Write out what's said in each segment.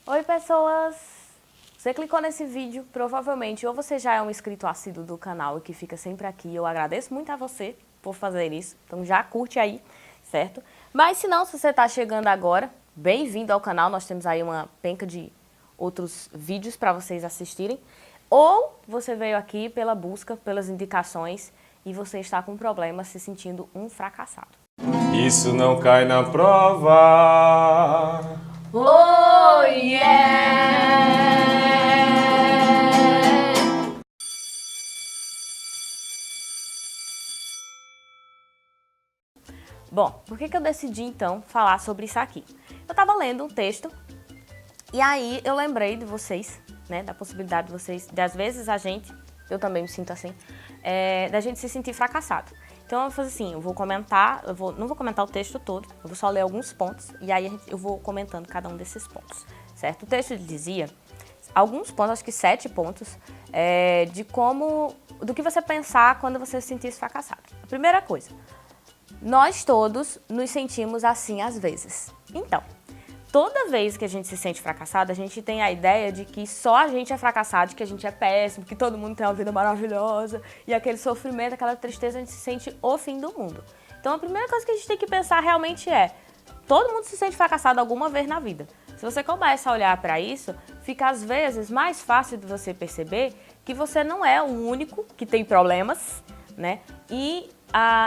Oi, pessoas! Você clicou nesse vídeo, provavelmente ou você já é um inscrito assíduo do canal e que fica sempre aqui. Eu agradeço muito a você por fazer isso, então já curte aí, certo? Mas se não, se você está chegando agora, bem-vindo ao canal. Nós temos aí uma penca de outros vídeos para vocês assistirem. Ou você veio aqui pela busca, pelas indicações e você está com problema se sentindo um fracassado. Isso não cai na prova. Oh, yeah! Bom, por que eu decidi então falar sobre isso aqui? Eu estava lendo um texto e aí eu lembrei de vocês, né, da possibilidade de vocês, de às vezes eu também me sinto assim, da gente se sentir fracassado. Então eu vou fazer assim, eu vou comentar, não vou comentar o texto todo, eu vou só ler alguns pontos e aí eu vou comentando cada um desses pontos, certo? O texto dizia alguns pontos, acho que 7 pontos, do que você pensar quando você se sentisse fracassado. A primeira coisa, nós todos nos sentimos assim às vezes. Então, toda vez que a gente se sente fracassado, a gente tem a ideia de que só a gente é fracassado, que a gente é péssimo, que todo mundo tem uma vida maravilhosa, e aquele sofrimento, aquela tristeza, a gente se sente o fim do mundo. Então a primeira coisa que a gente tem que pensar realmente todo mundo se sente fracassado alguma vez na vida. Se você começa a olhar para isso, fica às vezes mais fácil de você perceber que você não é o único que tem problemas, né? E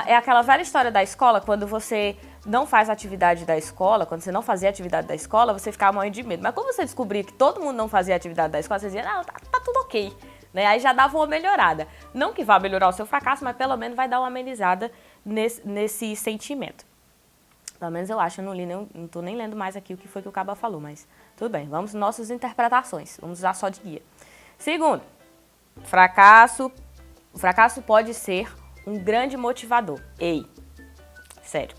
é aquela velha história da escola, quando você não faz atividade da escola, quando você não fazia atividade da escola, você ficava morrendo de medo. Mas quando você descobria que todo mundo não fazia atividade da escola, você dizia, não, tá tudo ok. Né? Aí já dava uma melhorada. Não que vá melhorar o seu fracasso, mas pelo menos vai dar uma amenizada nesse sentimento. Pelo menos eu acho, eu não tô nem lendo mais aqui o que foi que o Caba falou, mas tudo bem, vamos às nossas interpretações, vamos usar só de guia. Segundo, o fracasso pode ser um grande motivador. Ei, sério.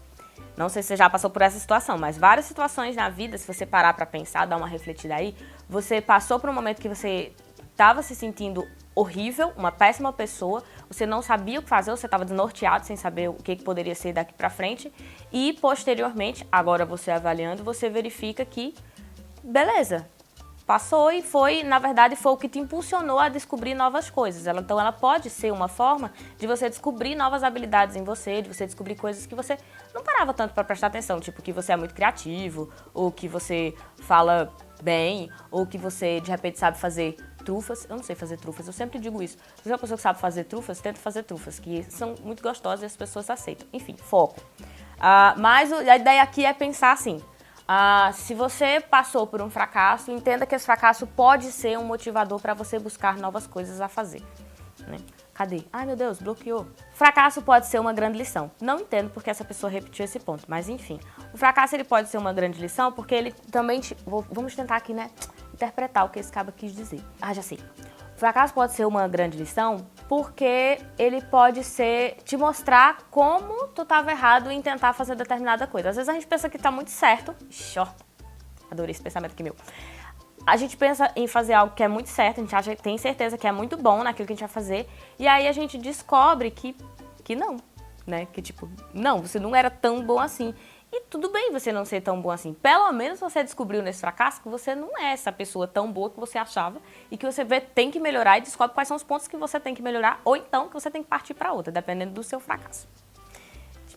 Não sei se você já passou por essa situação, mas várias situações na vida, se você parar para pensar, dar uma refletida aí, você passou por um momento que você estava se sentindo horrível, uma péssima pessoa, você não sabia o que fazer, você estava desnorteado, sem saber o que poderia ser daqui para frente, e posteriormente, agora você avaliando, você verifica que, beleza, passou e na verdade, foi o que te impulsionou a descobrir novas coisas. Então, ela pode ser uma forma de você descobrir novas habilidades em você, de você descobrir coisas que você não parava tanto para prestar atenção, tipo que você é muito criativo, ou que você fala bem, ou que você, de repente, sabe fazer trufas. Eu não sei fazer trufas, eu sempre digo isso. Se você é uma pessoa que sabe fazer trufas, tenta fazer trufas, que são muito gostosas e as pessoas aceitam. Enfim, foco. Mas a ideia aqui é pensar assim, se você passou por um fracasso, entenda que esse fracasso pode ser um motivador para você buscar novas coisas a fazer. Né? Cadê? Ai, meu Deus, bloqueou. Fracasso pode ser uma grande lição. Não entendo porque essa pessoa repetiu esse ponto, mas enfim. O fracasso ele pode ser uma grande lição porque ele também... Vamos tentar aqui, né, interpretar o que esse cara quis dizer. Já sei. O fracasso pode ser uma grande lição porque ele pode te mostrar como tu estava errado em tentar fazer determinada coisa. Às vezes a gente pensa que está muito certo. Adorei esse pensamento aqui meu. A gente pensa em fazer algo que é muito certo, a gente tem certeza que é muito bom naquilo que a gente vai fazer, e aí a gente descobre que não, né? Que tipo, não, você não era tão bom assim. E tudo bem você não ser tão bom assim. Pelo menos você descobriu nesse fracasso que você não é essa pessoa tão boa que você achava e que você tem que melhorar e descobre quais são os pontos que você tem que melhorar ou então que você tem que partir para outra, dependendo do seu fracasso.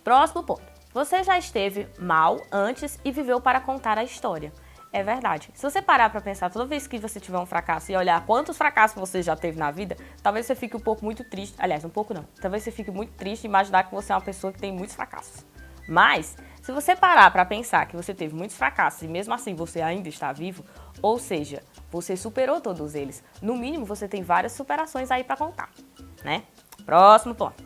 Próximo ponto. Você já esteve mal antes e viveu para contar a história. É verdade. Se você parar para pensar toda vez que você tiver um fracasso e olhar quantos fracassos você já teve na vida, talvez você fique um pouco muito triste. Aliás, um pouco não. Talvez você fique muito triste e imaginar que você é uma pessoa que tem muitos fracassos. Mas, se você parar para pensar que você teve muitos fracassos e mesmo assim você ainda está vivo, ou seja, você superou todos eles, no mínimo você tem várias superações aí para contar, né? Próximo ponto.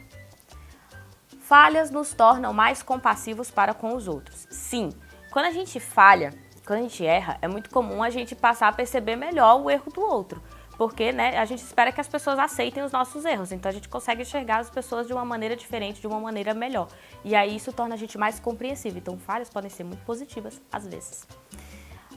Falhas nos tornam mais compassivos para com os outros. Sim, quando a gente falha, quando a gente erra, é muito comum a gente passar a perceber melhor o erro do outro. Porque, né, a gente espera que as pessoas aceitem os nossos erros. Então, a gente consegue enxergar as pessoas de uma maneira diferente, de uma maneira melhor. E aí, isso torna a gente mais compreensível. Então, falhas podem ser muito positivas, às vezes.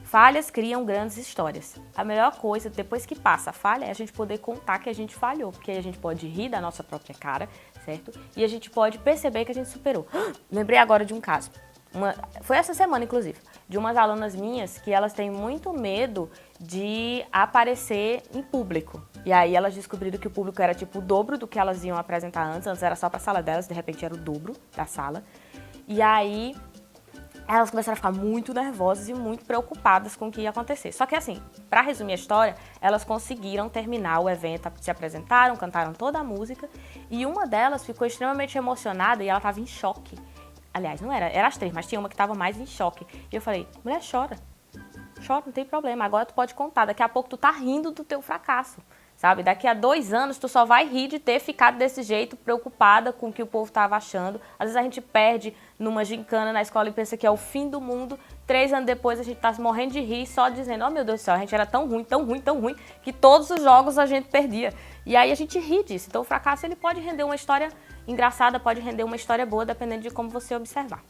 Falhas criam grandes histórias. A melhor coisa, depois que passa a falha, é a gente poder contar que a gente falhou. Porque aí a gente pode rir da nossa própria cara, certo? E a gente pode perceber que a gente superou. Lembrei agora de um caso. Foi essa semana, inclusive. de umas alunas minhas que elas têm muito medo de aparecer em público. E aí elas descobriram que o público era tipo o dobro do que elas iam apresentar antes. Antes era só para a sala delas, de repente era o dobro da sala. E aí elas começaram a ficar muito nervosas e muito preocupadas com o que ia acontecer. Só que assim, para resumir a história, elas conseguiram terminar o evento, se apresentaram, cantaram toda a música e uma delas ficou extremamente emocionada e ela estava em choque. Aliás, não era, era as três, mas tinha uma que estava mais em choque. E eu falei, mulher, chora, não tem problema, agora tu pode contar, daqui a pouco tu tá rindo do teu fracasso. Sabe? Daqui a 2 anos, tu só vai rir de ter ficado desse jeito, preocupada com o que o povo estava achando. Às vezes a gente perde numa gincana na escola e pensa que é o fim do mundo. 3 anos depois a gente tá morrendo de rir, só dizendo, oh meu Deus do céu, a gente era tão ruim, que todos os jogos a gente perdia. E aí a gente ri disso. Então o fracasso ele pode render uma história engraçada, pode render uma história boa, dependendo de como você observar.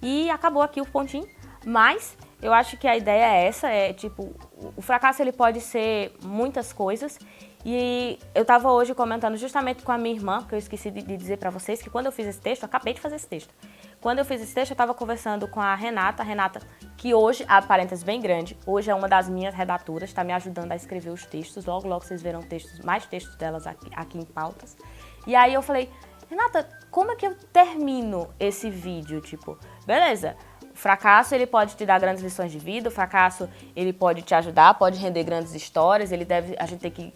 E acabou aqui o pontinho, mas eu acho que a ideia é essa, é tipo, o fracasso ele pode ser muitas coisas. E eu estava hoje comentando justamente com a minha irmã, que eu esqueci de dizer para vocês, que quando eu fiz esse texto, eu acabei de fazer esse texto. Quando eu fiz esse texto, eu estava conversando com a Renata, que hoje, a parênteses bem grande, hoje é uma das minhas redatoras, está me ajudando a escrever os textos, logo vocês verão mais textos delas aqui em pautas. E aí eu falei, Renata, como é que eu termino esse vídeo? Tipo, beleza, o fracasso ele pode te dar grandes lições de vida, o fracasso ele pode te ajudar, pode render grandes histórias, a gente tem que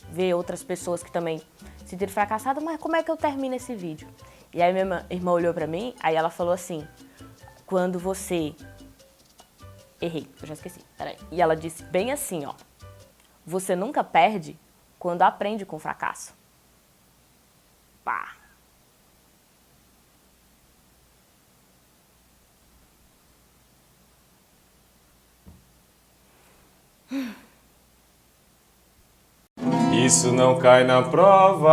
ver outras pessoas que também se sentiram fracassadas, mas como é que eu termino esse vídeo? E aí minha irmã olhou pra mim, aí ela falou assim, quando você... Errei, eu já esqueci, peraí. E ela disse bem assim, ó, você nunca perde quando aprende com o fracasso. Pá! Isso não cai na prova.